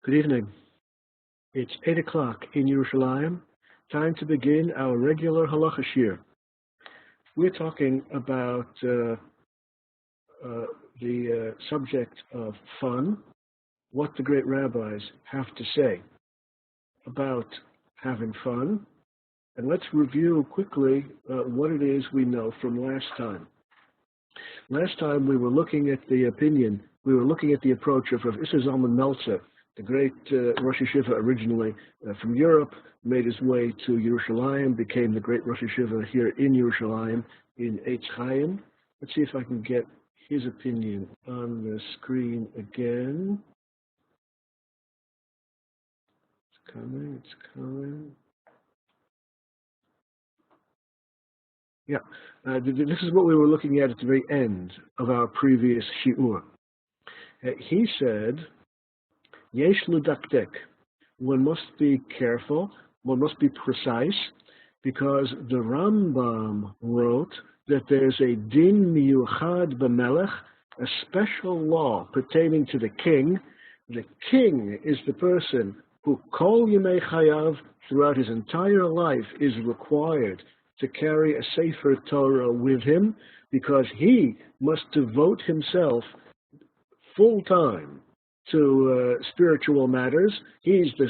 Good evening. It's 8 o'clock in Yerushalayim. Time to begin our regular halacha shir. We're talking about the subject of fun, what the great rabbis have to say about having fun, and let's review quickly what it is we know from last time. Last time we were looking at the approach of Rav Issa Zalman Meltzer, the great Rosh Yeshiva originally from Europe, made his way to Yerushalayim, became the great Rosh Yeshiva here in Yerushalayim in Eitz Chaim. Let's see if I can get his opinion on the screen again. It's coming. Yeah, this is what we were looking at the very end of our previous shiur. He said, Yesh l'dakdek, one must be careful, one must be precise, because the Rambam wrote that there's a din miyuchad b'melech, a special law pertaining to the king. The king is the person who kol yemei chayav, throughout his entire life, is required to carry a Sefer Torah with him, because he must devote himself full-time to spiritual matters. He's the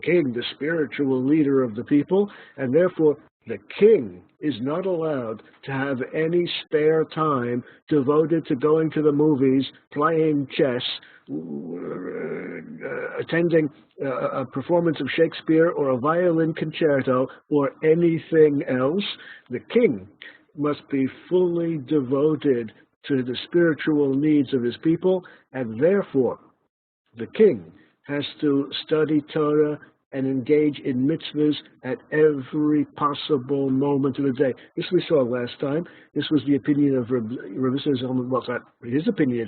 king, the spiritual leader of the people, and therefore the king is not allowed to have any spare time devoted to going to the movies, playing chess, attending a performance of Shakespeare or a violin concerto or anything else. The king must be fully devoted to the spiritual needs of his people, and therefore the king has to study Torah and engage in mitzvahs at every possible moment of the day. This we saw last time. This was the opinion of Rav Issa Zalman. Well, it's not his opinion.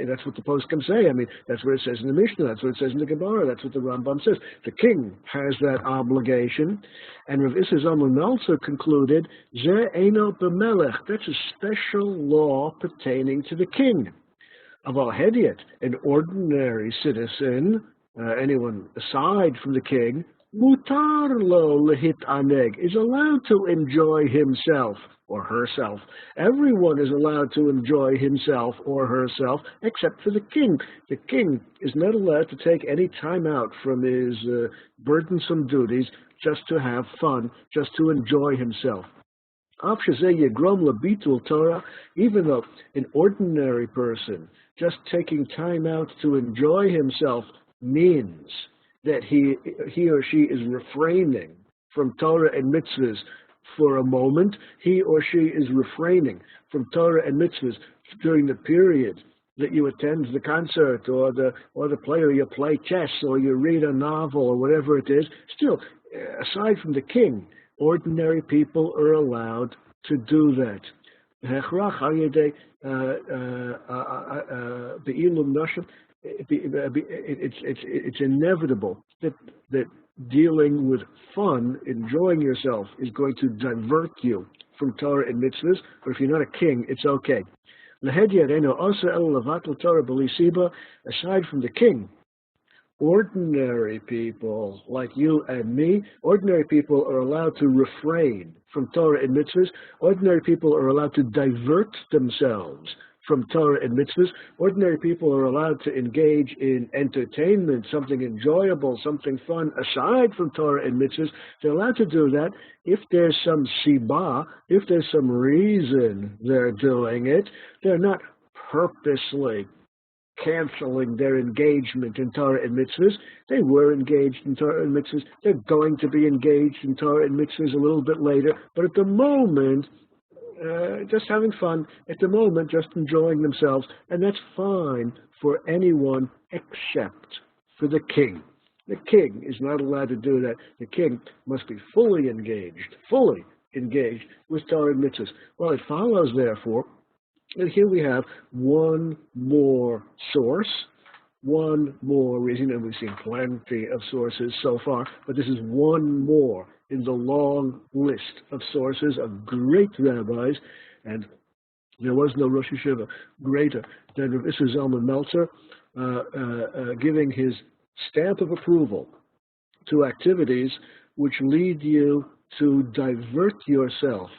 That's what the post can say. I mean, that's what it says in the Mishnah. That's what it says in the Gemara. That's what the Rambam says. The king has that obligation. And Rav Issa Zalman Meltzer concluded, Ze eino b'melech. That's a special law pertaining to the king. Aval hediet, an ordinary citizen, anyone aside from the king, mutar lo lehit aneg, is allowed to enjoy himself or herself. Everyone is allowed to enjoy himself or herself except for the king. The king is not allowed to take any time out from his burdensome duties just to have fun, just to enjoy himself. Even though an ordinary person just taking time out to enjoy himself means that he or she is refraining from Torah and mitzvahs for a moment, he or she is refraining from Torah and mitzvahs during the period that you attend the concert or the play, or you play chess or you read a novel or whatever it is. Still, aside from the king, ordinary people are allowed to do that. It's inevitable that dealing with fun, enjoying yourself, is going to divert you from Torah and mitzvahs. But if you're not a king, it's okay. Aside from the king, ordinary people like you and me, ordinary people are allowed to refrain from Torah and mitzvahs. Ordinary people are allowed to divert themselves from Torah and mitzvahs. Ordinary people are allowed to engage in entertainment, something enjoyable, something fun, aside from Torah and mitzvahs. They're allowed to do that if there's some sibah, if there's some reason they're doing it. They're not purposely canceling their engagement in Torah and mitzvahs. They were engaged in Torah and mitzvahs. They're going to be engaged in Torah and mitzvahs a little bit later. But at the moment, just having fun, at the moment, just enjoying themselves. And that's fine for anyone except for the king. The king is not allowed to do that. The king must be fully engaged with Torah and mitzvahs. Well, it follows, therefore, and here we have one more source, one more reason, and we've seen plenty of sources so far, but this is one more in the long list of sources of great rabbis, and there was no Rosh Yeshiva greater than Rav Issa Zalman Meltzer, giving his stamp of approval to activities which lead you to divert yourself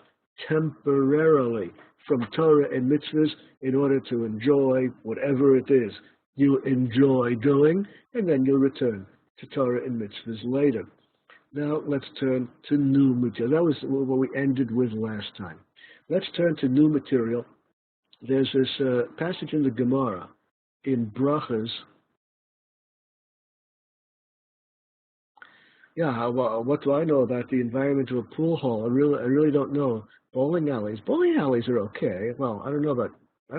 temporarily from Torah and mitzvahs in order to enjoy whatever it is you enjoy doing, and then you'll return to Torah and mitzvahs later. Now let's turn to new material. That was what we ended with last time. Let's turn to new material. There's this passage in the Gemara in Brachas. Yeah, well, what do I know about the environment of a pool hall? I really don't know. Bowling alleys are okay. Well, I don't know. I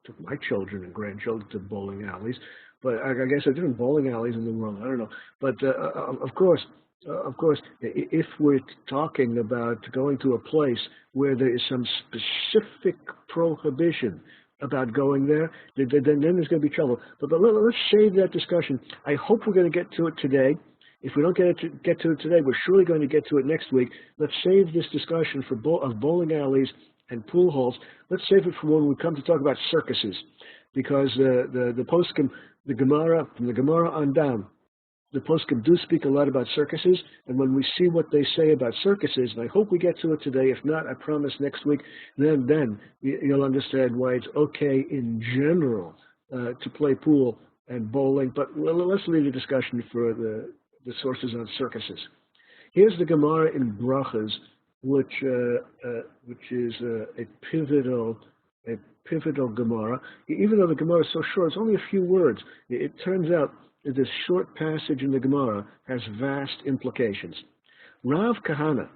took my children and grandchildren to bowling alleys, but I guess there are different bowling alleys in the world. I don't know. But of course, if we're talking about going to a place where there is some specific prohibition about going there, then there's going to be trouble. But let's save that discussion. I hope we're going to get to it today. If we don't get to it today, we're surely going to get to it next week. Let's save this discussion of bowling alleys and pool halls. Let's save it for when we come to talk about circuses, because the poskim, the Gemara, from the Gemara on down, the poskim do speak a lot about circuses, and when we see what they say about circuses, and I hope we get to it today, if not, I promise next week, then you'll understand why it's okay in general to play pool and bowling. But let's leave the discussion for the sources on circuses. Here's the Gemara in Brachas, which is a pivotal Gemara. Even though the Gemara is so short, it's only a few words. It turns out that this short passage in the Gemara has vast implications. Rav Kahana,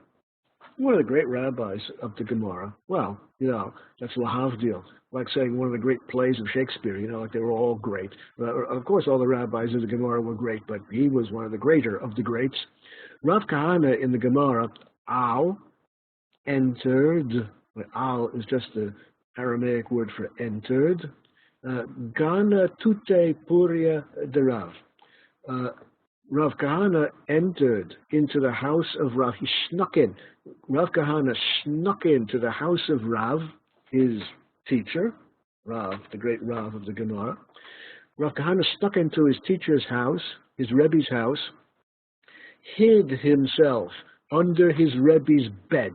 one of the great rabbis of the Gemara, well, that's lahavdil, like saying one of the great plays of Shakespeare, like they were all great. Of course, all the rabbis of the Gemara were great, but he was one of the greater of the greats. Rav Kahana in the Gemara, Al, entered. Al is just the Aramaic word for entered. Gana tute puria de Rav. Rav Kahana entered into the house of Rav. He snuck in. Rav Kahana snuck into the house of Rav, his teacher, Rav, the great Rav of the Gemara. Rav Kahana snuck into his teacher's house, his Rebbe's house, hid himself under his Rebbe's bed.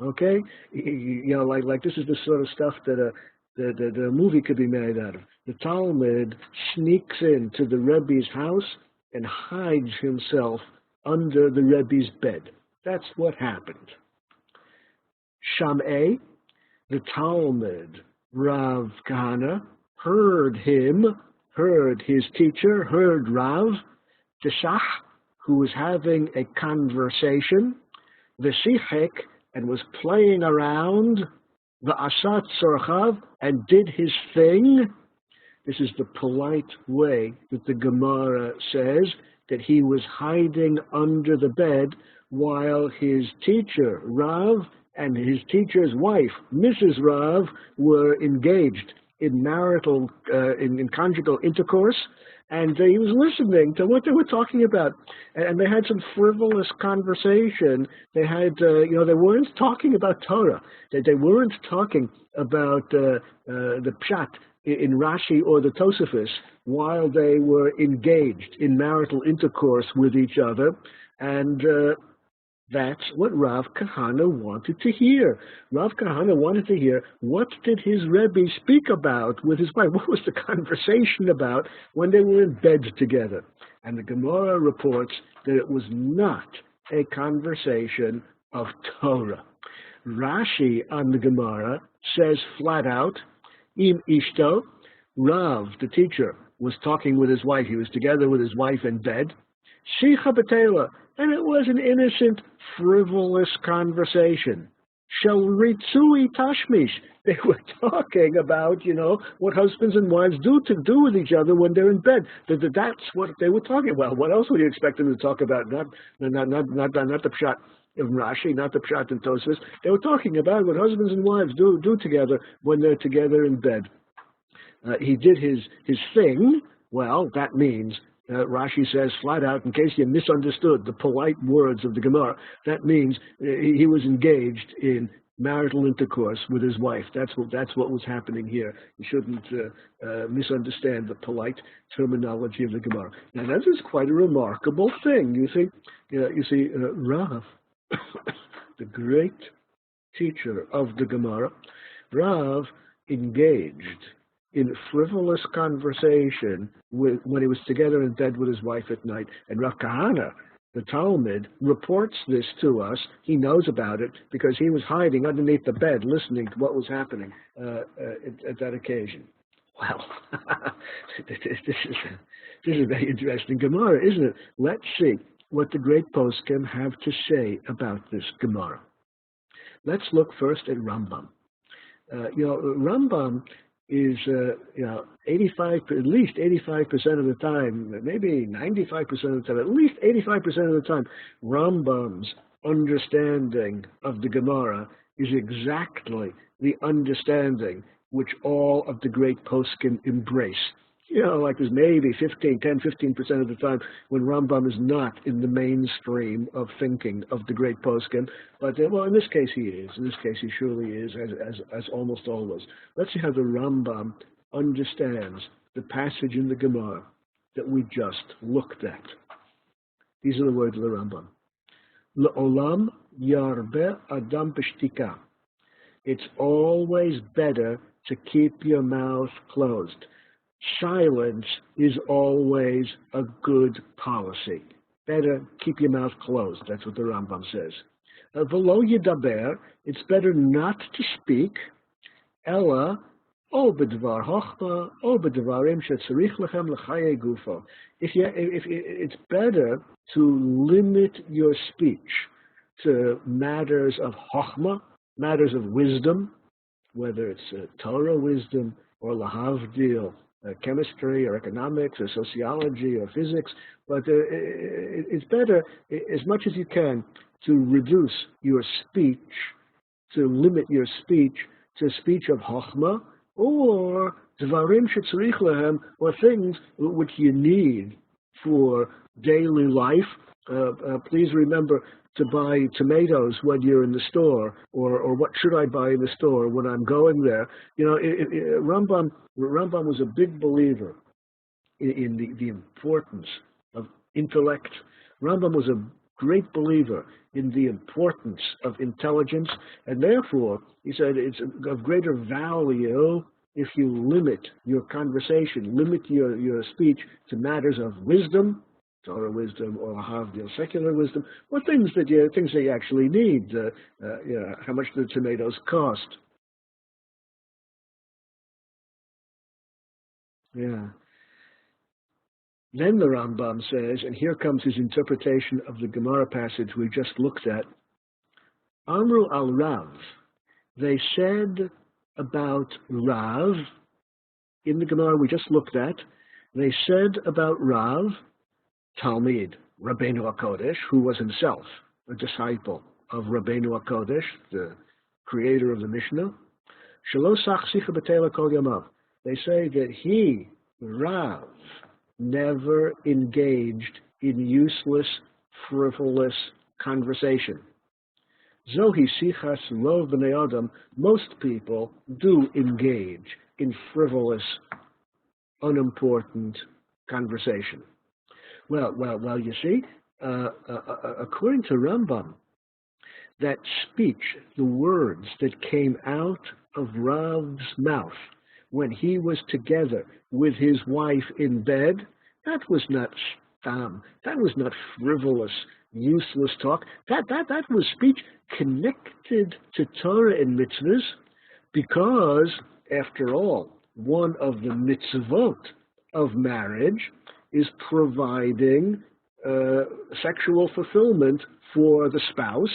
Okay? Like this is the sort of stuff that a movie could be made out of. The Talmud sneaks into the Rebbe's house and hides himself under the Rebbe's bed. That's what happened. Sham'eh, the Talmud, Rav Kahana, heard his teacher, heard Rav, Teshach, who was having a conversation, V'sichek, and was playing around, V'asat sorchav, and did his thing. This is the polite way that the Gemara says that he was hiding under the bed while his teacher, Rav, and his teacher's wife, Mrs. Rav, were engaged in marital, in conjugal intercourse, and he was listening to what they were talking about. And they had some frivolous conversation. They had, they weren't talking about Torah. They weren't talking about the Pshat in Rashi or the Tosafos while they were engaged in marital intercourse with each other. And that's what Rav Kahana wanted to hear. Rav Kahana wanted to hear, what did his Rebbe speak about with his wife? What was the conversation about when they were in bed together? And the Gemara reports that it was not a conversation of Torah. Rashi on the Gemara says flat out, Im Ishto, Rav, the teacher, was talking with his wife. He was together with his wife in bed. Shicha B'Tela, and it was an innocent, frivolous conversation. Shel Ritsui Tashmish. They were talking about, what husbands and wives do with each other when they're in bed. That's what they were talking about. What else would you expect them to talk about? Not the Pshat of Rashi, not the Pshat in Tosfos. They were talking about what husbands and wives do together when they're together in bed. He did his thing. Well, that means, Rashi says flat out, in case you misunderstood the polite words of the Gemara, that means he was engaged in marital intercourse with his wife. That's what was happening here. You shouldn't misunderstand the polite terminology of the Gemara. Now that is quite a remarkable thing. You see, Rav, the great teacher of the Gemara, Rav engaged in frivolous conversation when he was together in bed with his wife at night. And Rav Kahana, the Talmud, reports this to us. He knows about it because he was hiding underneath the bed listening to what was happening at that occasion. Well, this is very interesting Gemara, isn't it? Let's see what the great poskim have to say about this Gemara. Let's look first at Rambam. Rambam is, 85, at least 85% of the time, maybe 95% of the time, at least 85% of the time, Rambam's understanding of the Gemara is exactly the understanding which all of the great poskim embrace. Like there's maybe 10-15% of the time when Rambam is not in the mainstream of thinking of the great poskim. But, in this case he is. In this case he surely is, as almost always. Let's see how the Rambam understands the passage in the Gemara that we just looked at. These are the words of the Rambam. Le'olam yarbe adam b'shtika. It's always better to keep your mouth closed. Silence is always a good policy. Better keep your mouth closed. That's what the Rambam says. V'lo yidaber, it's better not to speak. Ella, o b'dvar hochma, o b'dvarim shetzarich lechem l'chaye gufo. It's better to limit your speech to matters of chokhmah, matters of wisdom, whether it's Torah wisdom or lahavdil, chemistry or economics or sociology or physics, but it's better as much as you can to reduce your speech, to limit your speech to speech of chokhmah or dvarim shetzarich lehem, or things which you need for daily life. Please remember to buy tomatoes when you're in the store, or what should I buy in the store when I'm going there. Rambam was a big believer in the importance of intellect. Rambam was a great believer in the importance of intelligence, and therefore, he said, it's of greater value if you limit your conversation, limit your speech to matters of wisdom, Torah wisdom, or lahavdil, secular wisdom, or things that you actually need. How much do tomatoes cost? Yeah. Then the Rambam says, and here comes his interpretation of the Gemara passage we just looked at. Amru al Rav, they said about Rav, in the Gemara we just looked at, they said about Rav, Talmid, Rabbeinu HaKodesh, who was himself a disciple of Rabbeinu HaKodesh, the creator of the Mishnah, Shelo sach sicha b'teila kol yamav. They say that he, Rav, never engaged in useless, frivolous conversation. Zohi sichas rov b'nei adam. Most people do engage in frivolous, unimportant conversation. Well, you see, according to Rambam, that speech, the words that came out of Rav's mouth when he was together with his wife in bed, that was not stam, that was not frivolous, useless talk. That was speech connected to Torah and mitzvahs, because, after all, one of the mitzvot of marriage is providing sexual fulfillment for the spouse.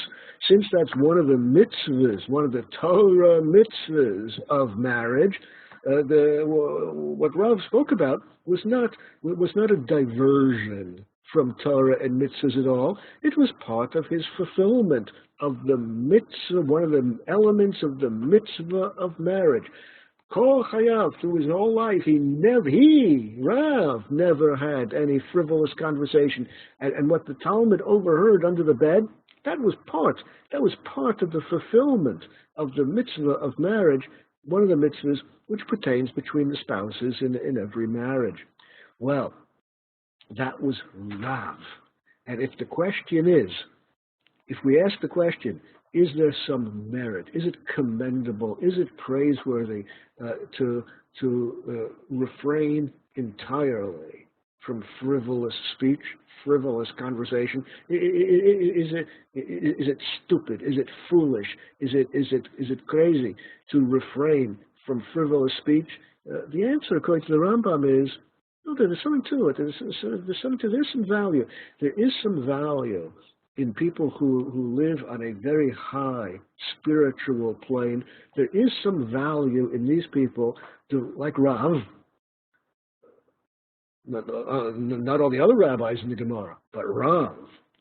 Since that's one of the mitzvahs, one of the Torah mitzvahs of marriage, what Rav spoke about was not a diversion from Torah and mitzvahs at all. It was part of his fulfillment of the mitzvah, one of the elements of the mitzvah of marriage. Kol Chayav, through his whole life, Rav, never had any frivolous conversation. And what the Talmud overheard under the bed, that was part of the fulfillment of the mitzvah of marriage, one of the mitzvahs which pertains between the spouses in every marriage. Well, that was Rav. And if the question is, if we ask the question, is there some merit? Is it commendable? Is it praiseworthy to refrain entirely from frivolous speech, frivolous conversation? Is it stupid? Is it foolish? Is it crazy to refrain from frivolous speech? The answer, according to the Rambam, is no. There's something to it. There's some value. There is some value in people who live on a very high spiritual plane. There is some value in these people, like Rav, not all the other rabbis in the Gemara, but Rav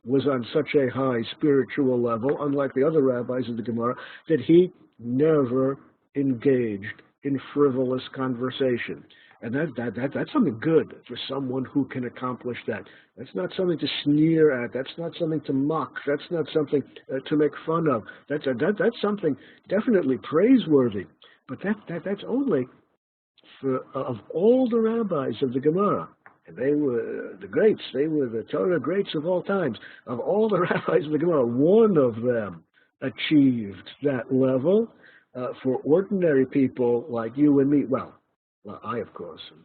was on such a high spiritual level, unlike the other rabbis in the Gemara, that he never engaged in frivolous conversation. And that's something good for someone who can accomplish that. That's not something to sneer at. That's not something to mock. That's not something to make fun of. That's something definitely praiseworthy. But that's only for of all the rabbis of the Gemara. And they were the greats. They were the Torah greats of all times. Of all the rabbis of the Gemara, one of them achieved that level. For ordinary people like you and me, well, I, of course, am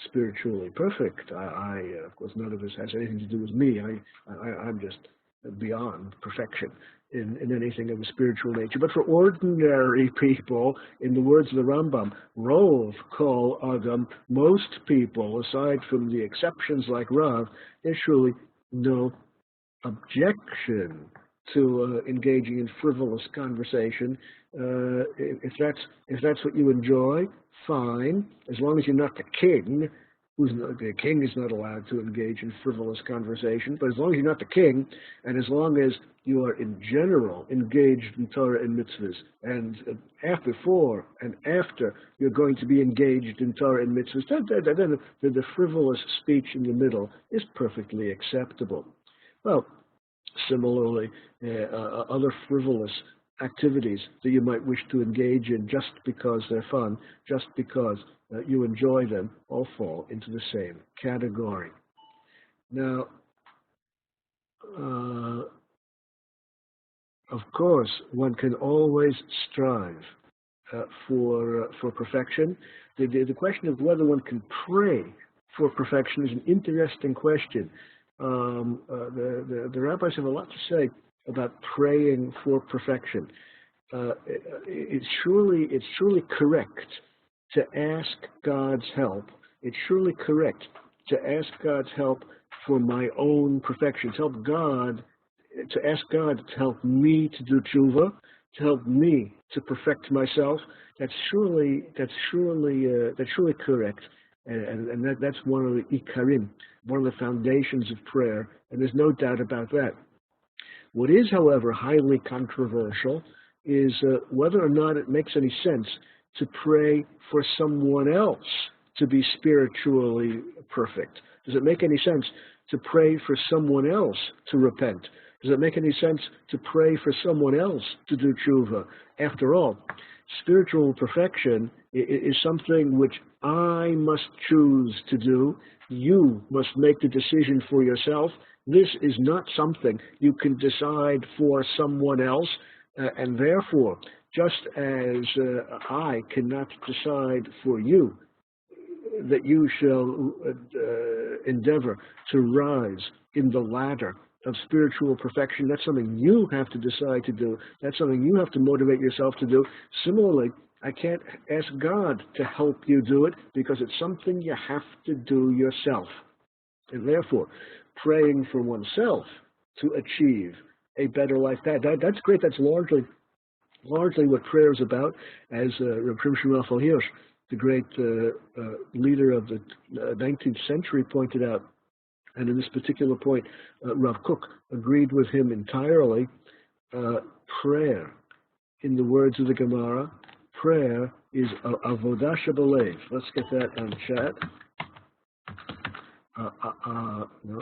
spiritually perfect. Of course, none of this has anything to do with me. I'm just beyond perfection in anything of a spiritual nature. But for ordinary people, in the words of the Rambam, Rov kol adam, most people, aside from the exceptions like Rav, there's surely no objection to engaging in frivolous conversation. If that's what you enjoy, fine, as long as you're not the king. The king is not allowed to engage in frivolous conversation, but as long as you're not the king, and as long as you are in general engaged in Torah and mitzvahs, and before and after you're going to be engaged in Torah and mitzvahs, then the frivolous speech in the middle is perfectly acceptable. Well, similarly, other frivolous activities that you might wish to engage in just because they're fun, just because you enjoy them, all fall into the same category. Now, of course, one can always strive for perfection. The question of whether one can pray for perfection is an interesting question. The rabbis have a lot to say about praying for perfection. It's surely correct to ask God's help. It's surely correct to ask God's help for my own perfection. To ask God to help me to do tshuva, to help me to perfect myself. That's surely correct. And that's one of the ikarim, one of the foundations of prayer, and there's no doubt about that. What is, however, highly controversial is whether or not it makes any sense to pray for someone else to be spiritually perfect. Does it make any sense to pray for someone else to repent? Does it make any sense to pray for someone else to do tshuva? After all, spiritual perfection is something which I must choose to do. You must make the decision for yourself. This is not something you can decide for someone else, and therefore, just as I cannot decide for you that you shall endeavor to rise in the ladder of spiritual perfection, that's something you have to decide to do. That's something you have to motivate yourself to do. Similarly, I can't ask God to help you do it because it's something you have to do yourself. And therefore, praying for oneself to achieve a better life, that's great. That's largely what prayer is about, as Reb Shimshon Raphael Hirsch, the great leader of the 19th century, pointed out. And in this particular point, Rav Kook agreed with him entirely. Prayer, in the words of the Gemara, prayer is avodah shebalev. Let's get that on chat. No.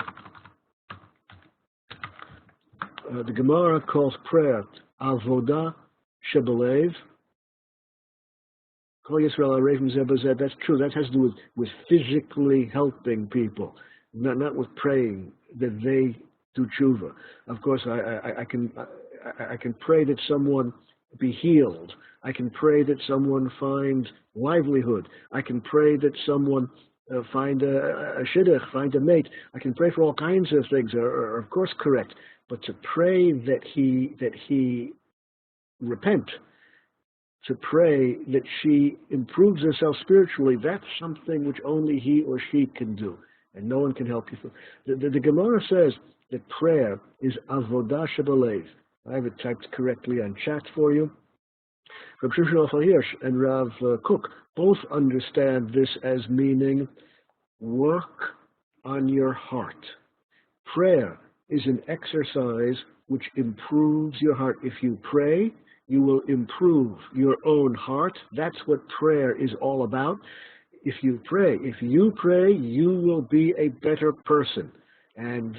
The Gemara calls prayer avodah Shebelev. Kol Yisrael Arevim Zeh B'Zeh. That's true. That has to do with physically helping people, not with praying that they do tshuva. Of course, I can pray that someone be healed. I can pray that someone find livelihood. I can pray that someone find a shidduch, find a mate. I can pray for all kinds of things. Are of course correct, but to pray that he repent, to pray that she improves herself spiritually, that's something which only he or she can do, and no one can help you. The Gemara says that prayer is avodah shebelev. I have it typed correctly on chat for you. Rav Shimshon Hirsch and Rav Kook both understand this as meaning work on your heart. Prayer is an exercise which improves your heart. If you pray, you will improve your own heart. That's what prayer is all about. If you pray, you will be a better person. And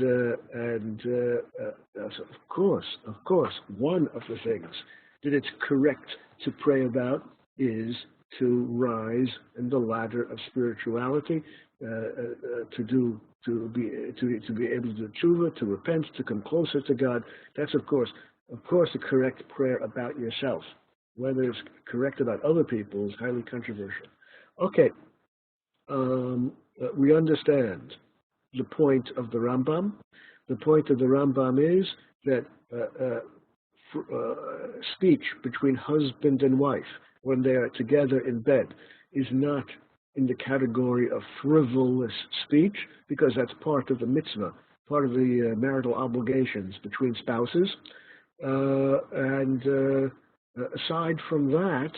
of course, one of the things that it's correct to pray about is to rise in the ladder of spirituality, to be able to do tshuva, to repent, to come closer to God. That's of course a correct prayer about yourself. Whether it's correct about other people is highly controversial. Okay, we understand the point of the Rambam. The point of the Rambam is that speech between husband and wife when they are together in bed is not in the category of frivolous speech, because that's part of the mitzvah, part of the marital obligations between spouses. Aside from that,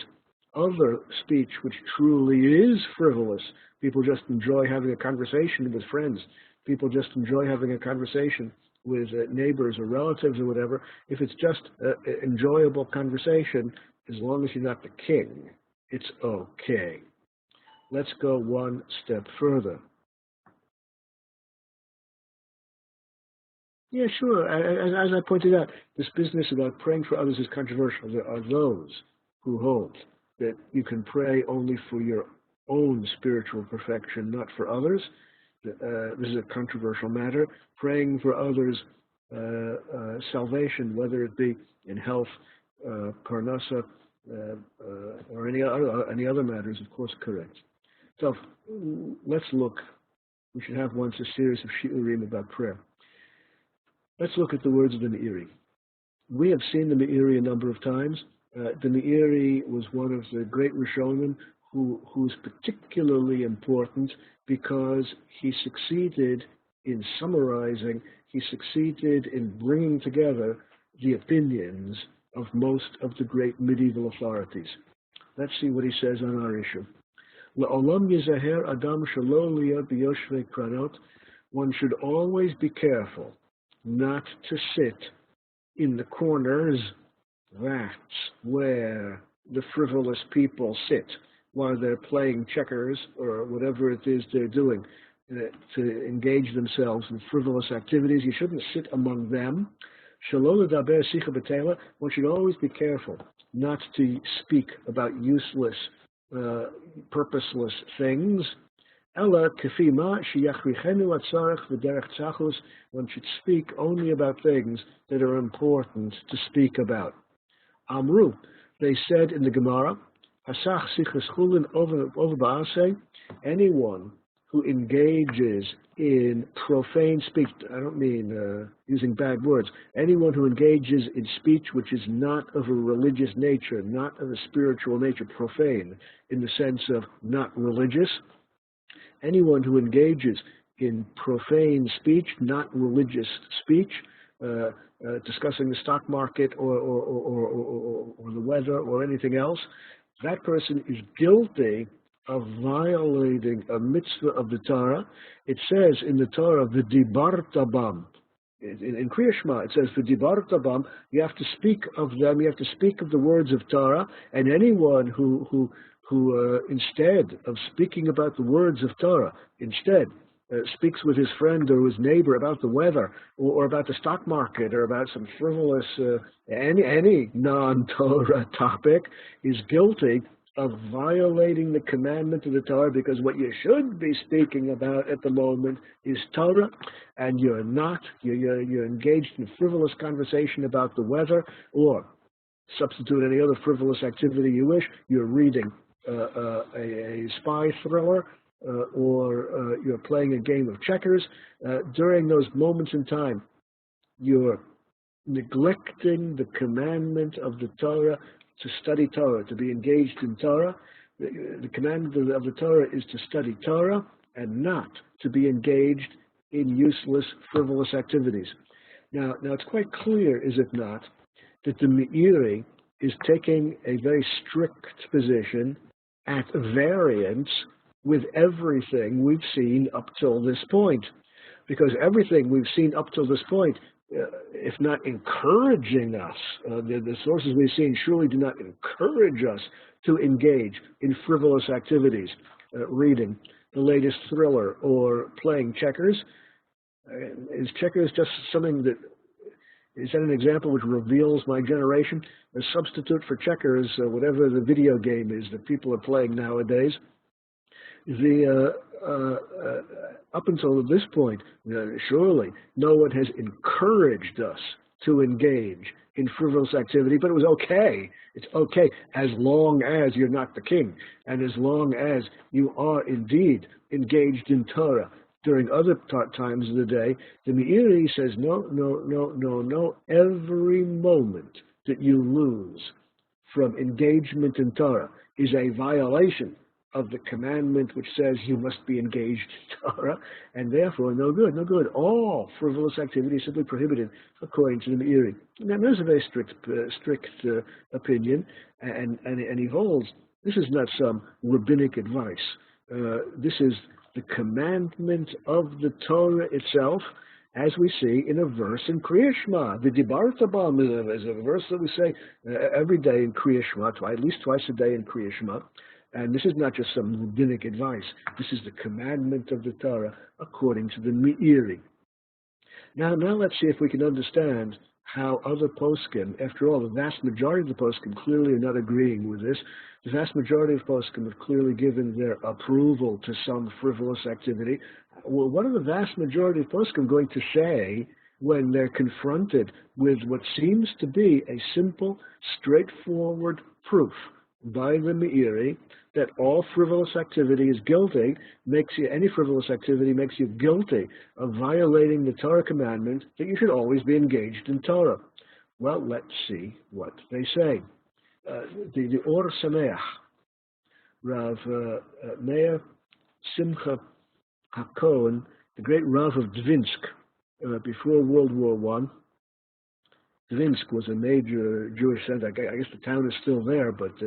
other speech which truly is frivolous, people just enjoy having a conversation with friends, people just enjoy having a conversation with neighbors or relatives or whatever, if it's just an enjoyable conversation, as long as you're not the king, it's okay. Let's go one step further. Yeah, sure. As I pointed out, this business about praying for others is controversial. There are those who hold that you can pray only for your own spiritual perfection, not for others. This is a controversial matter. Praying for others' salvation, whether it be in health, parnasa, or any other matters, of course, correct. So let's look. We should have once a series of shiurim about prayer. Let's look at the words of the Meiri. We have seen the Meiri a number of times. The Meiri was one of the great Rishonim who's particularly important because he succeeded in summarizing, he succeeded in bringing together the opinions of most of the great medieval authorities. Let's see what he says on our issue. La'olam yizaher adam shelo liya biyoshvei pranot. One should always be careful not to sit in the corners. That's where the frivolous people sit while they're playing checkers or whatever it is they're doing to engage themselves in frivolous activities. You shouldn't sit among them. One should always be careful not to speak about useless, purposeless things. One should speak only about things that are important to speak about. Amru, they said in the Gemara, anyone who engages in profane speech, I don't mean using bad words, anyone who engages in speech which is not of a religious nature, not of a spiritual nature, profane in the sense of not religious, anyone who engages in profane speech, not religious speech, discussing the stock market or the weather or anything else, that person is guilty of violating a mitzvah of the Torah. It says in the Torah, v'dibarta bam. In Kriya Shema, it says, v'dibarta bam, you have to speak of them, you have to speak of the words of Torah, and anyone who instead of speaking about the words of Torah, instead speaks with his friend or his neighbor about the weather or about the stock market or about some frivolous, any non-Torah topic, is guilty of violating the commandment of the Torah, because what you should be speaking about at the moment is Torah, and you're not. You're engaged in frivolous conversation about the weather, or substitute any other frivolous activity you wish. You're reading a spy thriller, or you're playing a game of checkers. During those moments in time, you're neglecting the commandment of the Torah to study Torah, to be engaged in Torah. The commandment of the Torah is to study Torah and not to be engaged in useless, frivolous activities. Now it's quite clear, is it not, that the Meiri is taking a very strict position at variance with everything we've seen up till this point. Because everything we've seen up till this point, if not encouraging us, the sources we've seen surely do not encourage us to engage in frivolous activities, reading the latest thriller or playing checkers. Is checkers just something that, is that an example which reveals my generation? A substitute for checkers, whatever the video game is that people are playing nowadays. Up until this point, surely no one has encouraged us to engage in frivolous activity, but it was okay. It's okay as long as you're not the king, and as long as you are indeed engaged in Torah. During other times of the day, the Meiri says, no. Every moment that you lose from engagement in Torah is a violation of the commandment which says you must be engaged in Torah, and therefore no good. All frivolous activity is simply prohibited according to the Meiri. Now, there's a very strict opinion, and he holds this is not some rabbinic advice. This is the commandment of the Torah itself, as we see in a verse in Kriya Shema. The Dibarta Bam is a verse that we say every day in Kriya Shema, at least twice a day in Kriya Shema. And this is not just some rabbinic advice. This is the commandment of the Torah according to the Meiri. Now let's see if we can understand how other poskim, after all, the vast majority of the poskim clearly are not agreeing with this. The vast majority of poskim have clearly given their approval to some frivolous activity. Well, what are the vast majority of poskim going to say when they're confronted with what seems to be a simple, straightforward proof by the Meiri that all frivolous activity is guilty, any frivolous activity makes you guilty of violating the Torah commandment that you should always be engaged in Torah? Well, let's see what they say. The Or Sameach, Rav Meir Simcha HaKohen, the great Rav of Dvinsk, before World War I. Dvinsk was a major Jewish center. I guess the town is still there, but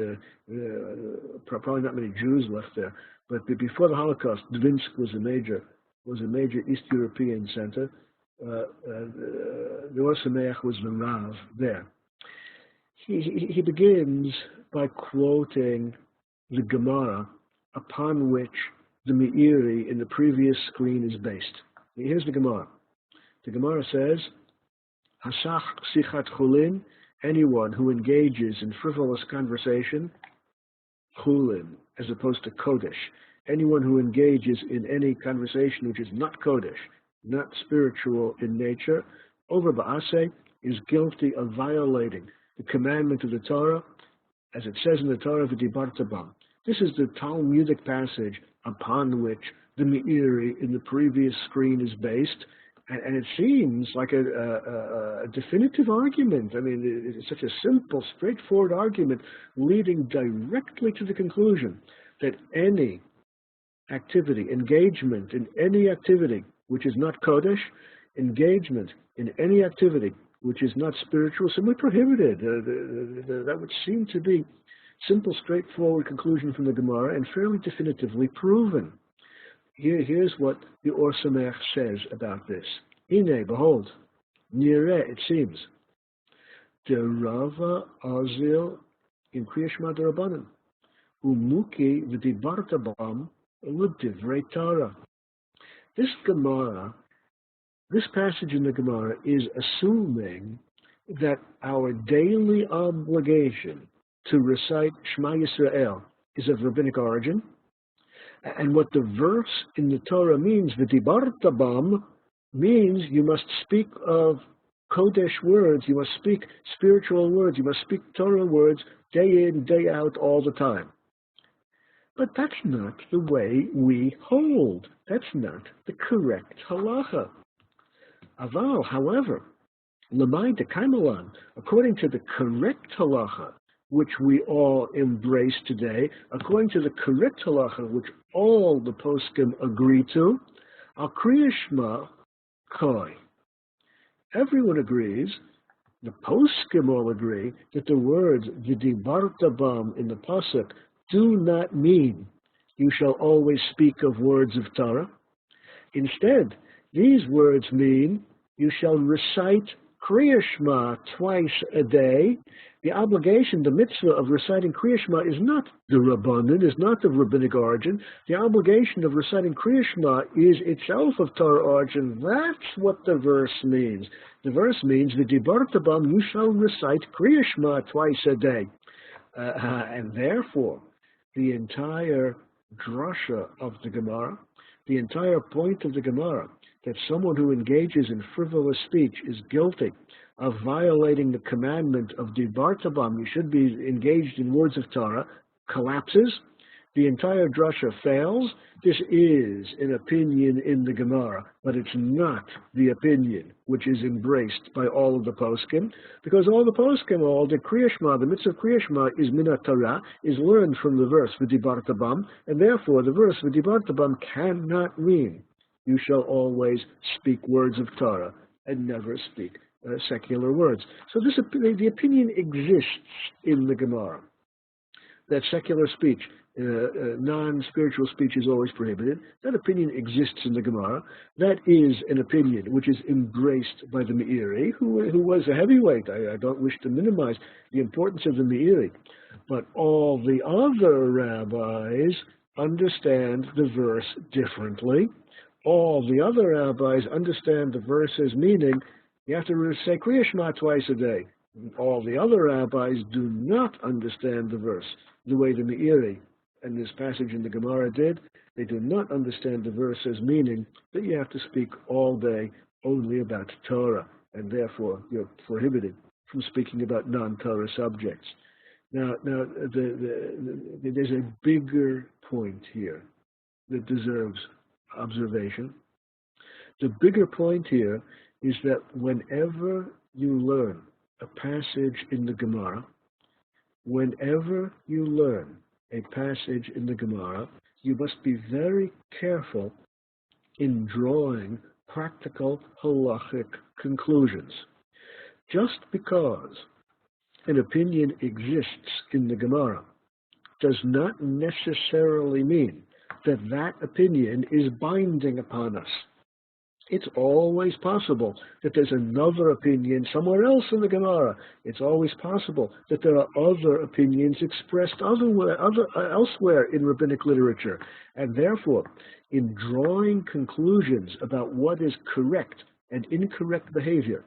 probably not many Jews left there. But before the Holocaust, Dvinsk was a major East European center. The Or Sameach was the Rav there. He begins by quoting the Gemara upon which the Meiri in the previous screen is based. Here's the Gemara. The Gemara says, Hasach sichat chulin, anyone who engages in frivolous conversation, chulin, as opposed to kodesh. Anyone who engages in any conversation which is not kodesh, not spiritual in nature, over ba'aseh, is guilty of violating the commandment of the Torah, as it says in the Torah, v'dibarta bam. This is the Talmudic passage upon which the Meiri in the previous screen is based. And it seems like a definitive argument. I mean, it's such a simple, straightforward argument leading directly to the conclusion that any activity, engagement in any activity which is not Kodesh, engagement in any activity which is not spiritual, is simply prohibited. That would seem to be simple, straightforward conclusion from the Gemara and fairly definitively proven. Here's what the Or Sameach says about this. Hine, behold, nireh, it seems, the Rava Azil in Kriya Shema D'Rabbanan, umuki v'dibarta bam l'divrei Torah. This Gemara, this passage in the Gemara is assuming that our daily obligation to recite Shema Yisrael is of rabbinic origin, and what the verse in the Torah means, v'dibarta bam, means you must speak of Kodesh words, you must speak spiritual words, you must speak Torah words day in, day out, all the time. But that's not the way we hold. That's not the correct halacha. Aval, however, Lamai de Kaimalan, according to the correct halacha, which we all embrace today, according to the correct halacha, which all the poskim agree to, Al Kriya Shema Koi. Everyone agrees, the poskim all agree, that the words V'dibarta bam in the pasuk do not mean you shall always speak of words of Torah. Instead, these words mean you shall recite Kriya Shema twice a day. The obligation, the mitzvah of reciting Kriya Shema is not the Rabbanan, is not of rabbinic origin. The obligation of reciting Kriya Shema is itself of Torah origin. That's what the verse means. The verse means, V'dibarta bam, you shall recite Kriya Shema twice a day. And therefore, the entire drasha of the Gemara, the entire point of the Gemara, that someone who engages in frivolous speech is guilty of violating the commandment of Dibarta bam, you should be engaged in words of Torah, collapses. The entire drasha fails. This is an opinion in the Gemara, but it's not the opinion which is embraced by all of the poskim, because all the poskim, all the Kriya Shema, the mitzvah of Kriya Shema is minat Torah, is learned from the verse V'dibarta bam, and therefore the verse V'dibarta bam cannot mean you shall always speak words of Torah and never speak secular words. So the opinion exists in the Gemara that secular speech, non-spiritual speech is always prohibited. That opinion exists in the Gemara. That is an opinion which is embraced by the Meiri, who was a heavyweight. I don't wish to minimize the importance of the Meiri. But all the other rabbis understand the verse differently. All the other rabbis understand the verse's meaning. You have to say Kriya Shema twice a day. All the other rabbis do not understand the verse the way the Meiri and this passage in the Gemara did. They do not understand the verse's meaning that you have to speak all day only about Torah, and therefore you're prohibited from speaking about non-Torah subjects. Now there's a bigger point here that deserves observation. The bigger point here is that whenever you learn a passage in the Gemara, whenever you learn a passage in the Gemara, you must be very careful in drawing practical halachic conclusions. Just because an opinion exists in the Gemara does not necessarily mean that that opinion is binding upon us. It's always possible that there's another opinion somewhere else in the Gemara. It's always possible that there are other opinions expressed elsewhere in rabbinic literature. And therefore, in drawing conclusions about what is correct and incorrect behavior,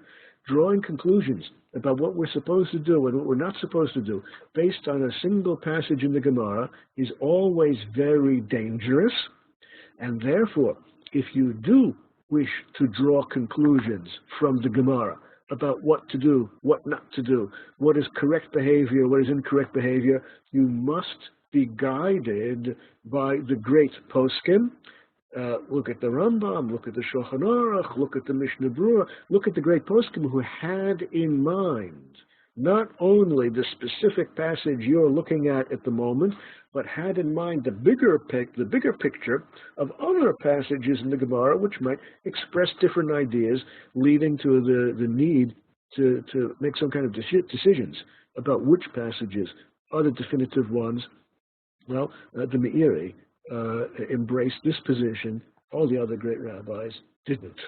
drawing conclusions about what we're supposed to do and what we're not supposed to do based on a single passage in the Gemara is always very dangerous. And therefore, if you do wish to draw conclusions from the Gemara about what to do, what not to do, what is correct behavior, what is incorrect behavior, you must be guided by the great poskim. Look at the Rambam, look at the Shulchan Aruch, look at the Mishnah Berurah, look at the great poskim who had in mind not only the specific passage you're looking at the moment, but had in mind the bigger picture of other passages in the Gemara which might express different ideas, leading to the need to make some kind of decisions about which passages are the definitive ones. Well, the Meiri embraced this position. All the other great rabbis didn't.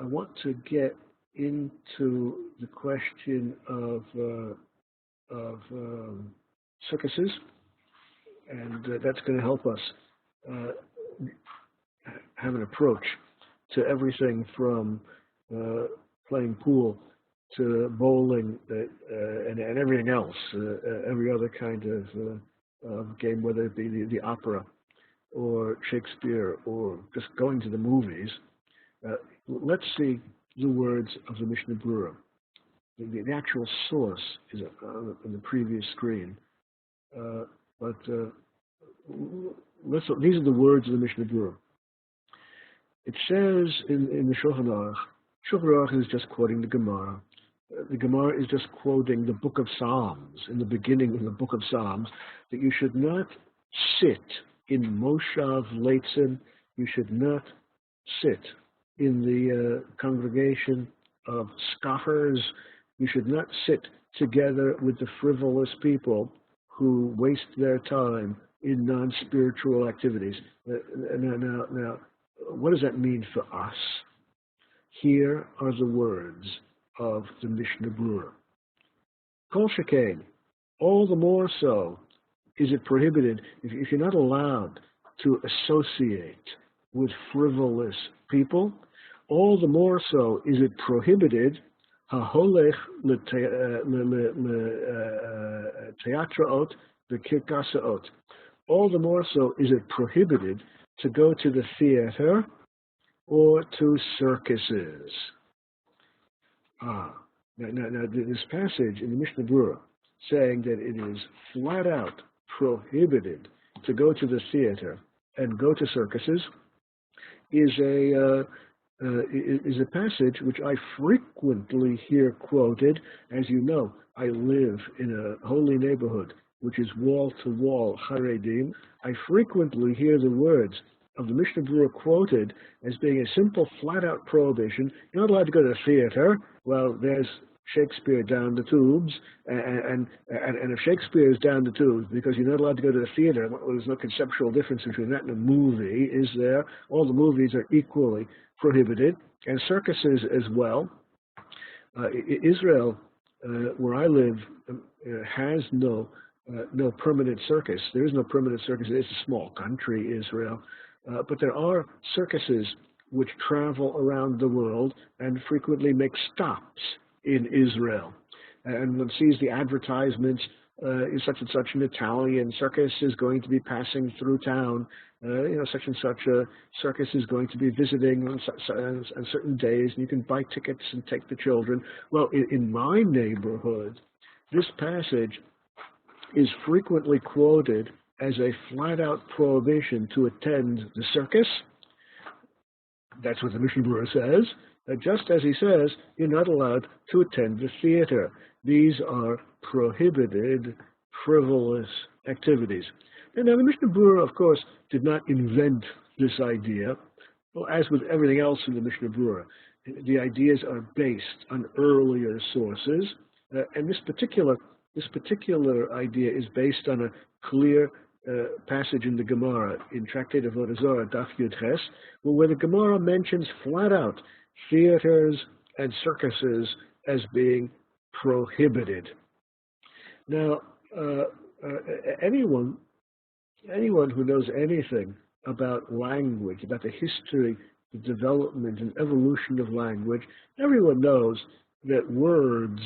I want to get into the question of circuses, And that's going to help us have an approach to everything from playing pool to bowling and everything else, every other kind of game, whether it be the opera or Shakespeare or just going to the movies. Let's see the words of the Mishnah Berurah. The actual source is on the previous screen, but these are the words of the Mishnah Berurah. It says in the Shulchan Aruch, Shulchan Aruch is just quoting the Gemara. The Gemara is just quoting the book of Psalms, in the beginning of the book of Psalms, that you should not sit in Moshav Leitzin, you should not sit in the congregation of scoffers, you should not sit together with the frivolous people who waste their time in non-spiritual activities. Now, what does that mean for us? Here are the words of the Mishnah Berurah. Kol shekain, all the more so is it prohibited if you're not allowed to associate with frivolous people, all the more so is it prohibited haholech leteatraot v'kirkasaot. All the more so is it prohibited to go to the theater or to circuses. Now, this passage in the Mishnah Berurah saying that it is flat out prohibited to go to the theater and go to circuses is a passage which I frequently hear quoted. As you know, I live in a holy neighborhood which is wall-to-wall Haredim. I frequently hear the words of the Mishnah Berurah quoted as being a simple, flat-out prohibition. You're not allowed to go to the theater. Well, there's Shakespeare down the tubes, and if Shakespeare is down the tubes because you're not allowed to go to the theater, well, there's no conceptual difference between that and a movie, is there? All the movies are equally prohibited, and circuses as well. Israel, where I live, has no permanent circus. There is no permanent circus. It's a small country, Israel, but there are circuses which travel around the world and frequently make stops in Israel. And one sees the advertisements, such and such an Italian circus is going to be passing through town, such and such a circus is going to be visiting on certain days, and you can buy tickets and take the children. Well, in my neighborhood, this passage is frequently quoted as a flat-out prohibition to attend the circus. That's what the Mishnah Berurah says. Just as he says, you're not allowed to attend the theater. These are prohibited, frivolous activities. And now the Mishnah Berurah, of course, did not invent this idea. Well, as with everything else in the Mishnah Berurah, the ideas are based on earlier sources, and this particular idea is based on a clear passage in the Gemara, in Tractate of Avodah Zarah, Daf Yud Ches, where the Gemara mentions flat out theaters and circuses as being prohibited. Now, anyone who knows anything about language, about the history, the development and evolution of language, everyone knows that words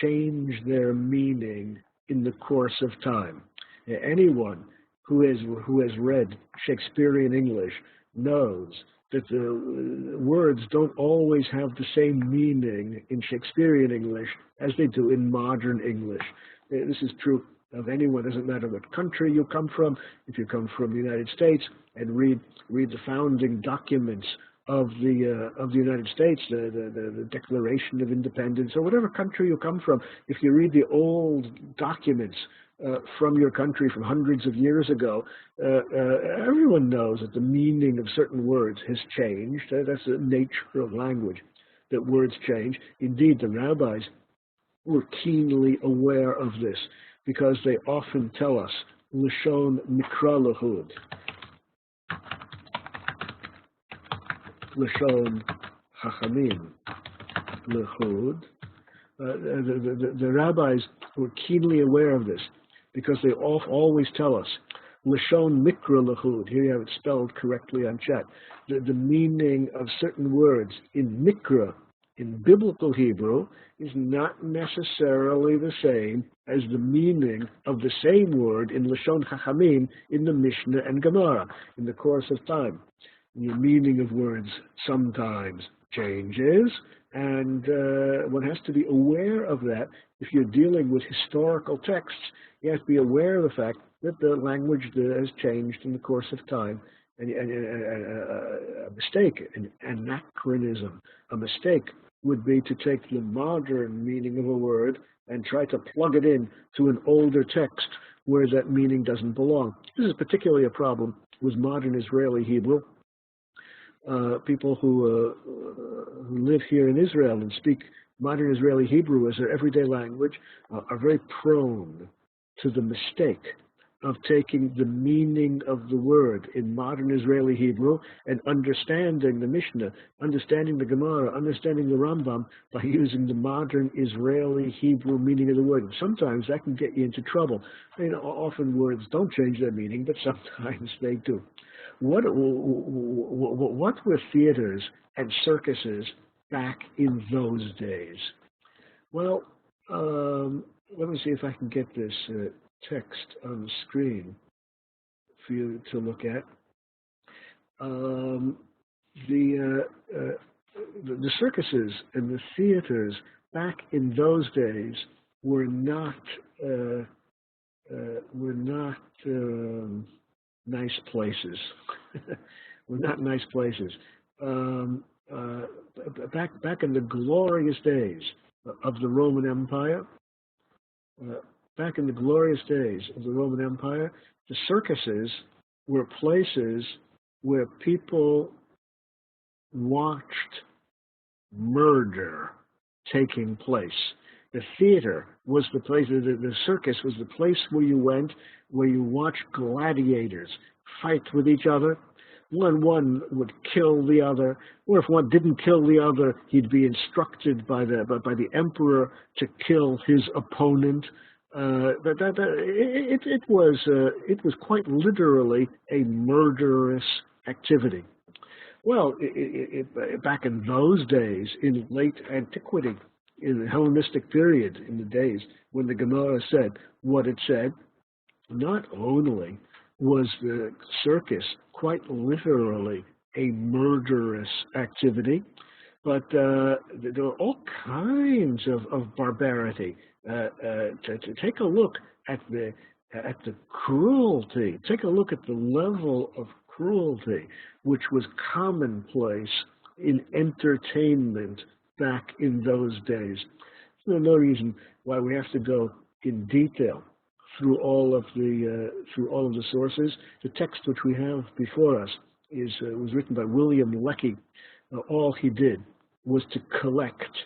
change their meaning in the course of time. Anyone who has read Shakespearean English knows that the words don't always have the same meaning in Shakespearean English as they do in modern English. This is true of anyone. It doesn't matter what country you come from. If you come from the United States and read the founding documents of the United States, the Declaration of Independence, or whatever country you come from, if you read the old documents from your country from hundreds of years ago, everyone knows that the meaning of certain words has changed. That's the nature of language, that words change. Indeed, the rabbis were keenly aware of this because they often tell us, Lashon Mikra Lahud, Lashon Chachamim Lahud. The rabbis were keenly aware of this because they always tell us Lashon Mikra Lahud, here you have it spelled correctly on chat. The meaning of certain words in Mikra, in biblical Hebrew, is not necessarily the same as the meaning of the same word in Lashon Chachamim in the Mishnah and Gemara in the course of time. The meaning of words sometimes changes, and one has to be aware of that. If you're dealing with historical texts, you have to be aware of the fact that the language has changed in the course of time. And a mistake, an anachronism, a mistake would be to take the modern meaning of a word and try to plug it in to an older text where that meaning doesn't belong. This is particularly a problem with modern Israeli Hebrew. People who live here in Israel and speak modern Israeli Hebrew as their everyday language are very prone to the mistake of taking the meaning of the word in modern Israeli Hebrew and understanding the Mishnah, understanding the Gemara, understanding the Rambam by using the modern Israeli Hebrew meaning of the word. And sometimes that can get you into trouble. I mean, often words don't change their meaning, but sometimes they do. What were theaters and circuses back in those days? Well, let me see if I can get this text on the screen for you to look at. The circuses and the theaters back in those days were not nice places. Were not nice places. Back in the glorious days of the Roman Empire. Back in the glorious days of the Roman Empire, the circuses were places where people watched murder taking place. The theater was the place, the circus was the place where you went, where you watched gladiators fight with each other. One would kill the other, or if one didn't kill the other, he'd be instructed by the emperor to kill his opponent. It was quite literally a murderous activity. Well, back in those days, in late antiquity, in the Hellenistic period, in the days when the Gemara said what it said, not only was the circus quite literally a murderous activity, but there were all kinds of barbarity. To take a look at the cruelty, take a look at the level of cruelty which was commonplace in entertainment back in those days. There's no reason why we have to go in detail through all of the sources. The text which we have before us was written by William Lecky. All he did was to collect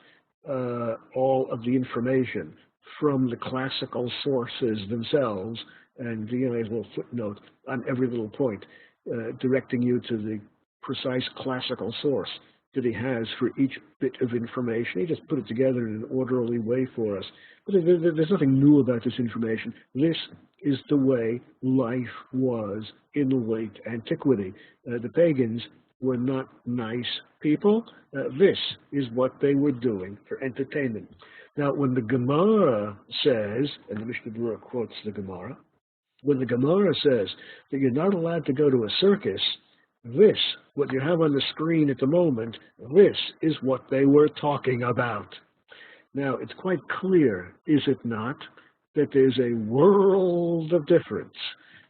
all of the information from the classical sources themselves, and a little footnote on every little point, directing you to the precise classical source that he has for each bit of information. He just put it together in an orderly way for us. But there's nothing new about this information. This is the way life was in late antiquity. The pagans were not nice people. This is what they were doing for entertainment. Now, when the Gemara says, and the Mishnah Berurah quotes the Gemara, when the Gemara says that you're not allowed to go to a circus, this, what you have on the screen at the moment, this is what they were talking about. Now, it's quite clear, is it not, that there's a world of difference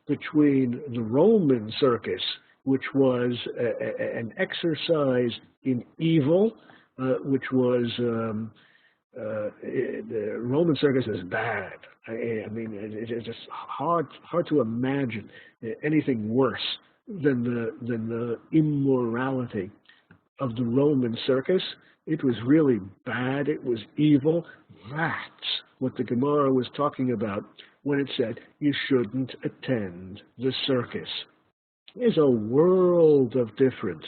between the Roman circus, which was an exercise in evil, which was the Roman circus is bad. I mean, it's just hard to imagine anything worse than the immorality of the Roman circus. It was really bad. It was evil. That's what the Gemara was talking about when it said you shouldn't attend the circus. There's a world of difference.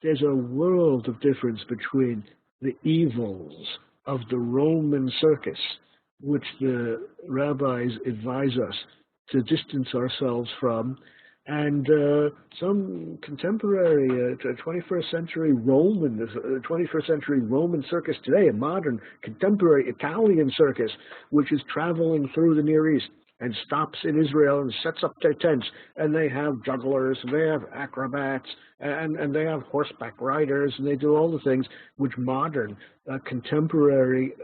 There's a world of difference between the evils of the Roman circus, which the rabbis advise us to distance ourselves from. And some contemporary 21st century Roman circus today, a modern contemporary Italian circus, which is traveling through the Near East and stops in Israel and sets up their tents, and they have jugglers, and they have acrobats, and they have horseback riders, and they do all the things which modern contemporary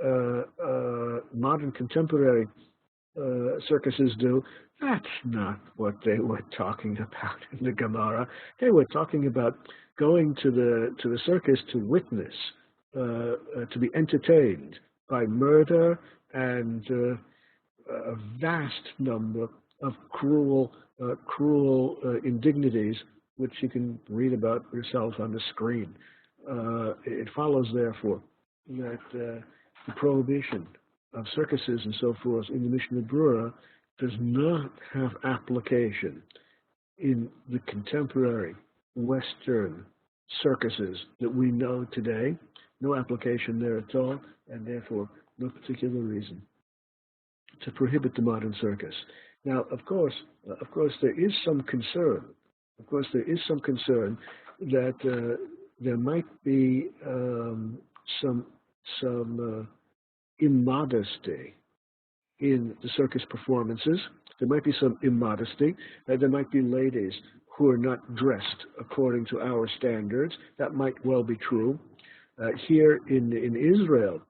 circuses do. That's not what they were talking about in the Gemara. They were talking about going to the circus to witness, to be entertained by murder and a vast number of cruel indignities, which you can read about yourself on the screen. It follows, therefore, that the prohibition of circuses and so forth in the Mishnah Berurah does not have application in the contemporary Western circuses that we know today. No application there at all, and therefore no particular reason to prohibit the modern circus. Now, of course, there is some concern. Of course, there is some concern that there might be some immodesty in the circus performances. There might be some immodesty. There might be ladies who are not dressed according to our standards. That might well be true. Here in Israel,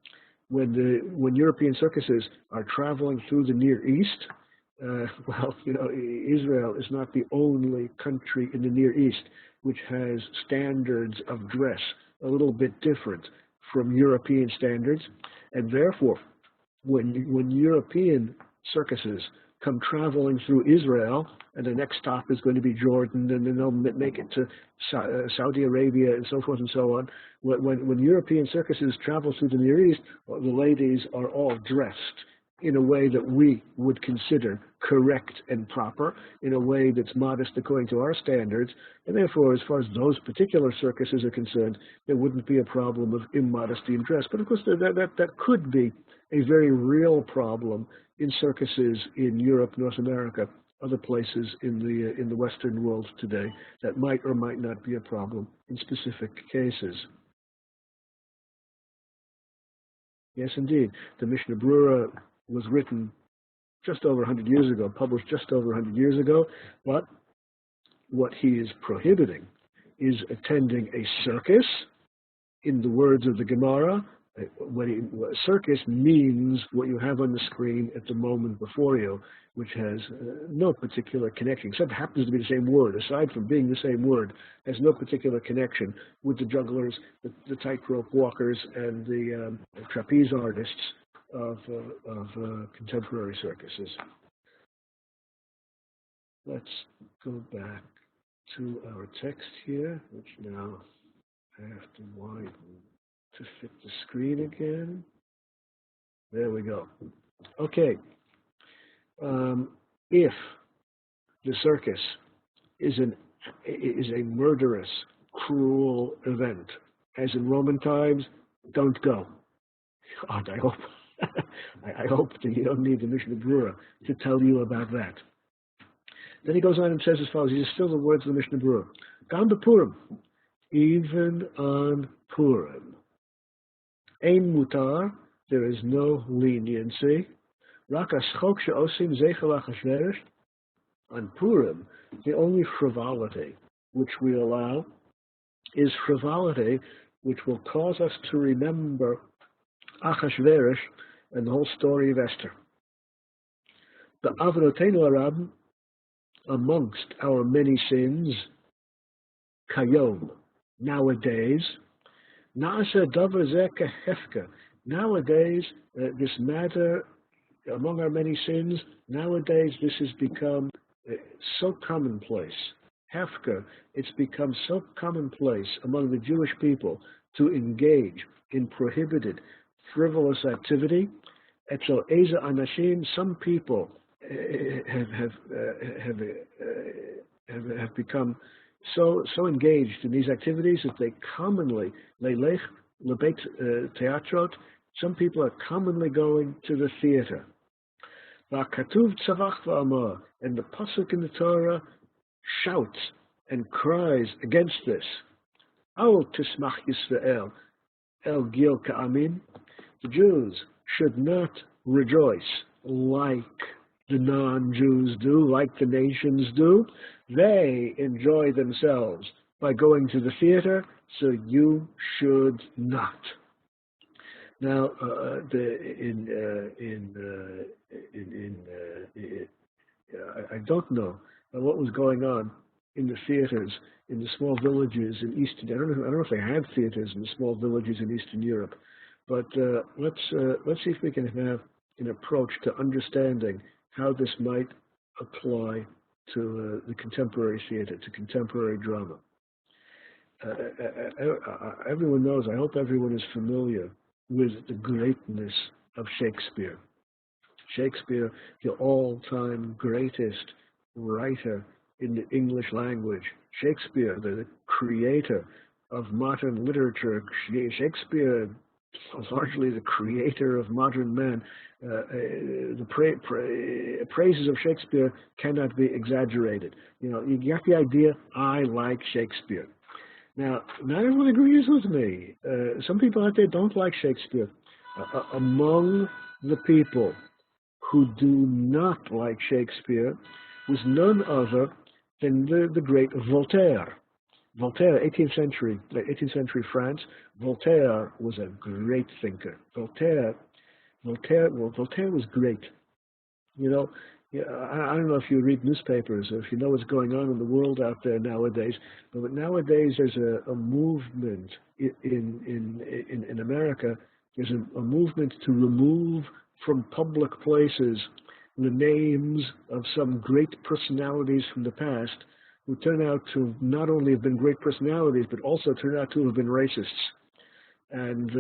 when European circuses are traveling through the Near East, Israel is not the only country in the Near East which has standards of dress a little bit different from European standards, and therefore, when European circuses come traveling through Israel, and the next stop is going to be Jordan, and then they'll make it to Saudi Arabia, and so forth and so on. When European circuses travel through the Near East, the ladies are all dressed in a way that we would consider correct and proper, in a way that's modest according to our standards, and therefore, as far as those particular circuses are concerned, there wouldn't be a problem of immodesty in dress. But of course, that could be a very real problem in circuses in Europe, North America, other places in the Western world today. That might or might not be a problem in specific cases. Yes, indeed. The Mishnah Berurah was written just over 100 years ago, published just over 100 years ago, but what he is prohibiting is attending a circus. In the words of the Gemara, a circus means what you have on the screen at the moment before you, which has no particular connection, except it happens to be the same word. Aside from being the same word, has no particular connection with the jugglers, the tightrope walkers, and the trapeze artists of contemporary circuses. Let's go back to our text here, which now I have to widen to fit the screen again. There we go. Okay. If the circus is a murderous, cruel event, as in Roman times, don't go. God, I hope I hope that you don't need the Mishnah Berurah to tell you about that. Then he goes on and says as follows. These are still the words of the Mishnah Berurah. Gam b'Purim, even on Purim, ein mutar, there is no leniency. Rak haschok she'osim zeichel Achashverosh. On Purim, the only frivolity which we allow is frivolity which will cause us to remember Achashverosh and the whole story of Esther. The Avnotenu Arab, amongst our many sins, kayom, nowadays, na'aseh davar zeh kehefka, nowadays, this matter, among our many sins, nowadays this has become so commonplace. Hefka, it's become so commonplace among the Jewish people to engage in prohibited, frivolous activity. Etzel Eza Anashim, some people have become so engaged in these activities that they commonly leilech lebeit teatrot. Some people are commonly going to the theater. V'akatuv tzavach v'amar, and the pasuk in the Torah shouts and cries against this. Al tismach Yisrael el gil ka'amin. The Jews should not rejoice like the non-Jews do, like the nations do. They enjoy themselves by going to the theater, so you should not. Now, I don't know what was going on in the theaters in the small villages in Eastern. I don't know if they had theaters in the small villages in Eastern Europe, but let's see if we can have an approach to understanding how this might apply to the contemporary theater, to contemporary drama. Everyone knows, I hope everyone is familiar with the greatness of Shakespeare. Shakespeare, the all-time greatest writer in the English language. Shakespeare, the creator of modern literature. Shakespeare, largely the creator of modern man. The praises of Shakespeare cannot be exaggerated. You know, you get the idea. I like Shakespeare. Now, not everyone agrees with me. Some people out there don't like Shakespeare. Among the people who do not like Shakespeare was none other than the great Voltaire. Voltaire, 18th century France. Voltaire was a great thinker. Voltaire was great. You know, I don't know if you read newspapers or if you know what's going on in the world out there nowadays, but nowadays there's a movement in America. There's a movement to remove from public places the names of some great personalities from the past who turn out to not only have been great personalities, but also turn out to have been racists. And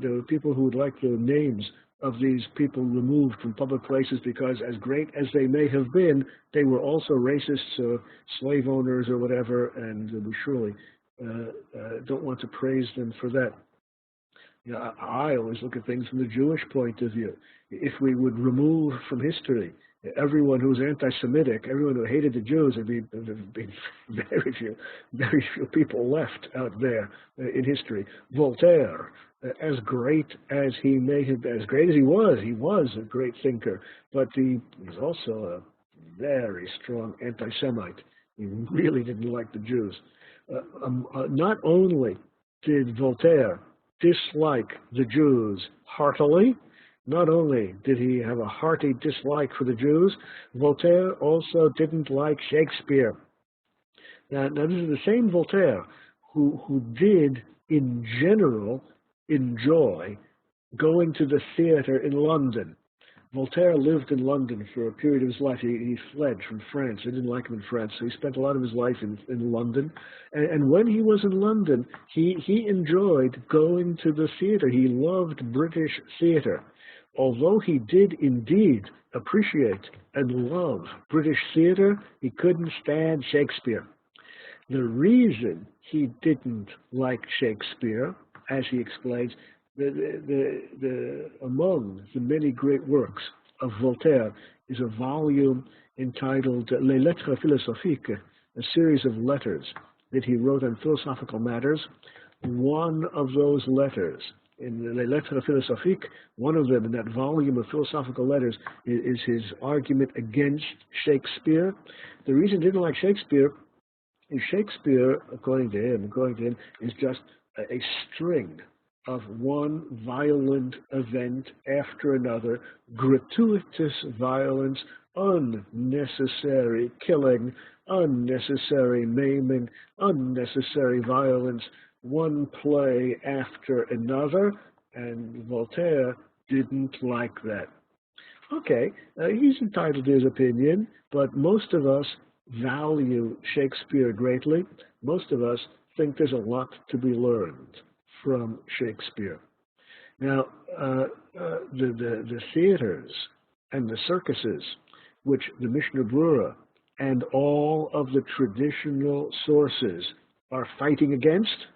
there were people who would like the names of these people removed from public places because, as great as they may have been, they were also racists or slave owners or whatever, and we surely don't want to praise them for that. You know, I always look at things from the Jewish point of view. If we would remove from history everyone who's anti-Semitic, everyone who hated the Jews, there'd be very few people left out there in history. Voltaire, as great as he may have been, as great as he was a great thinker, but he was also a very strong anti-Semite. He really didn't like the Jews. Not only did Voltaire dislike the Jews heartily, not only did he have a hearty dislike for the Jews, Voltaire also didn't like Shakespeare. Now this is the same Voltaire who did, in general, enjoy going to the theater in London. Voltaire lived in London for a period of his life. He fled from France. They didn't like him in France, so he spent a lot of his life in London. And when he was in London, he enjoyed going to the theater. He loved British theater. Although he did indeed appreciate and love British theater, he couldn't stand Shakespeare. The reason he didn't like Shakespeare, as he explains, among the many great works of Voltaire is a volume entitled Les Lettres Philosophiques, a series of letters that he wrote on philosophical matters. One of those letters, in Les Lettres Philosophiques, one of them in that volume of philosophical letters is his argument against Shakespeare. The reason he didn't like Shakespeare is Shakespeare, according to him, is just a string of one violent event after another, gratuitous violence, unnecessary killing, unnecessary maiming, unnecessary violence, one play after another, and Voltaire didn't like that. Okay, he's entitled to his opinion, but most of us value Shakespeare greatly. Most of us think there's a lot to be learned from Shakespeare. Now, the theaters and the circuses, which the Mishnah Brura and all of the traditional sources are fighting against,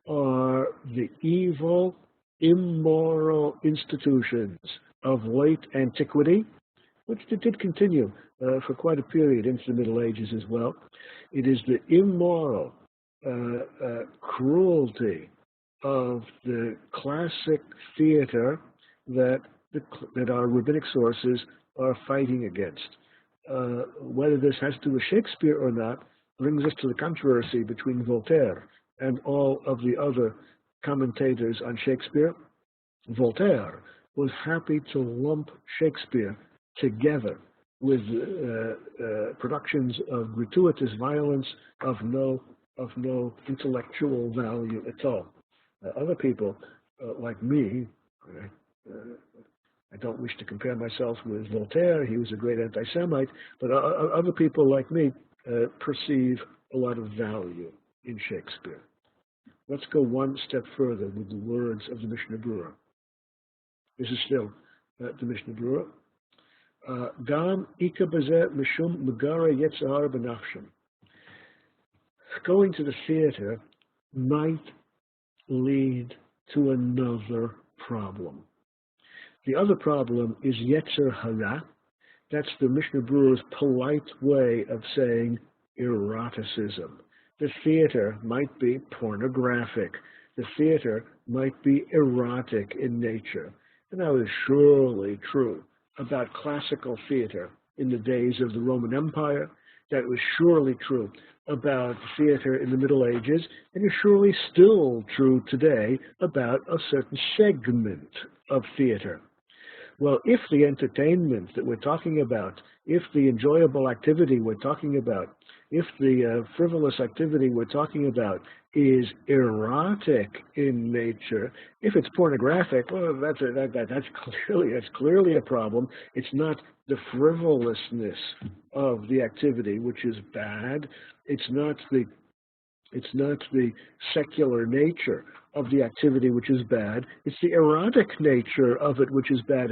are the evil, immoral institutions of late antiquity which did continue for quite a period into the Middle Ages as well. It is the immoral cruelty of the classic theater that our rabbinic sources are fighting against. Whether this has to do with Shakespeare or not brings us to the controversy between Voltaire and all of the other commentators on Shakespeare. Voltaire was happy to lump Shakespeare together with productions of gratuitous violence of no intellectual value at all. Other people, like me, I don't wish to compare myself with Voltaire. He was a great anti-Semite, but other people like me perceive a lot of value in Shakespeare. Let's go one step further with the words of the Mishnah Berurah. This is still the Mishnah Berurah. Gam ika bazeh mishum megara yetzar benafshim. Going to the theater might lead to another problem. The other problem is Yetzer Hara. That's the Mishnah Berurah's polite way of saying eroticism. The theater might be pornographic. The theater might be erotic in nature. And that was surely true about classical theater in the days of the Roman Empire. That was surely true about theater in the Middle Ages, and is surely still true today about a certain segment of theater. Well, if the entertainment that we're talking about, if the enjoyable activity we're talking about, if the frivolous activity we're talking about is erotic in nature, if it's pornographic, well, that's clearly a problem. It's not the frivolousness of the activity which is bad. It's not the secular nature of the activity which is bad. It's the erotic nature of it which is bad.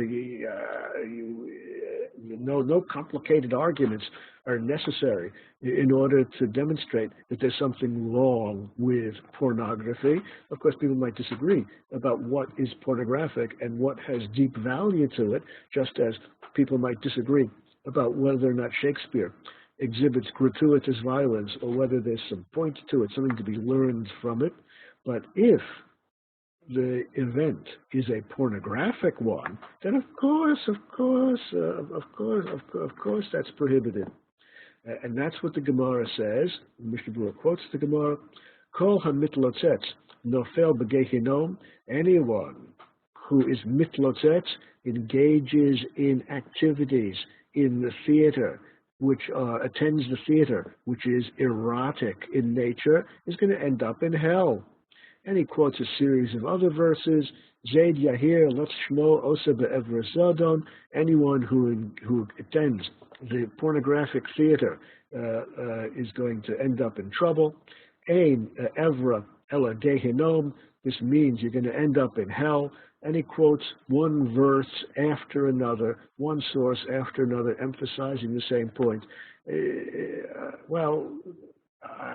No complicated arguments are necessary in order to demonstrate that there's something wrong with pornography. Of course, people might disagree about what is pornographic and what has deep value to it, just as people might disagree about whether or not Shakespeare exhibits gratuitous violence or whether there's some point to it, something to be learned from it. But if the event is a pornographic one, then of course, that's prohibited. And that's what the Gemara says. Mishnah Berurah quotes the Gemara, Kol ha-mitlotzetz nofel b'gehinom, anyone who is mitlotzetz, engages in activities in the theater, which attends the theater, which is erotic in nature, is going to end up in hell. And he quotes a series of other verses. Zayd Yahir, Let's Shmo, Osa Be'evra Zodon, anyone who attends the pornographic theater is going to end up in trouble. Ein Evra Ela Gehinom, this means you're going to end up in hell. And he quotes one verse after another, one source after another, emphasizing the same point. Well,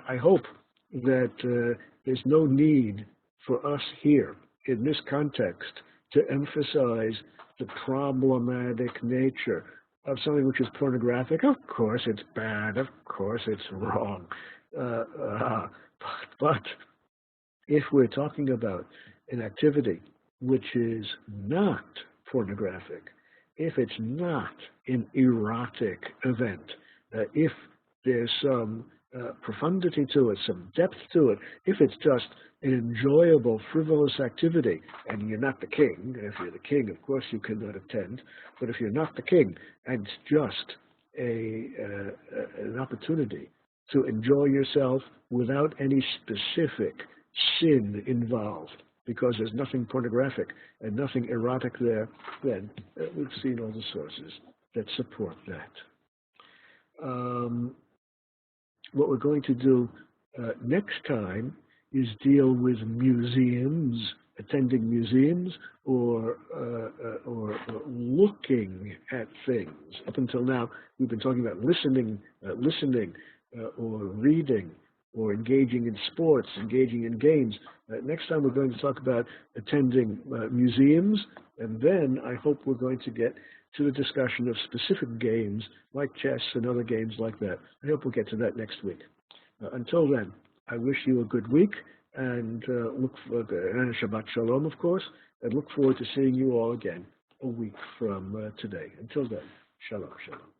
I hope that there's no need for us here in this context to emphasize the problematic nature of something which is pornographic. Of course it's bad, of course it's wrong. But if we're talking about an activity which is not pornographic, if it's not an erotic event, if there's some profundity to it, some depth to it, if it's just an enjoyable, frivolous activity, and you're not the king, if you're the king, of course you cannot attend, but if you're not the king, and it's just an opportunity to enjoy yourself without any specific sin involved, because there's nothing pornographic and nothing erotic there, then we've seen all the sources that support that. What we're going to do next time is deal with museums, attending museums, or looking at things. Up until now, we've been talking about listening, or reading, or engaging in sports, engaging in games. Next time we're going to talk about attending museums, and then I hope we're going to get to the discussion of specific games like chess and other games like that. I hope we'll get to that next week. Until then, I wish you a good week, and look for and Shabbat Shalom, of course, and look forward to seeing you all again a week from today. Until then, Shalom, Shalom.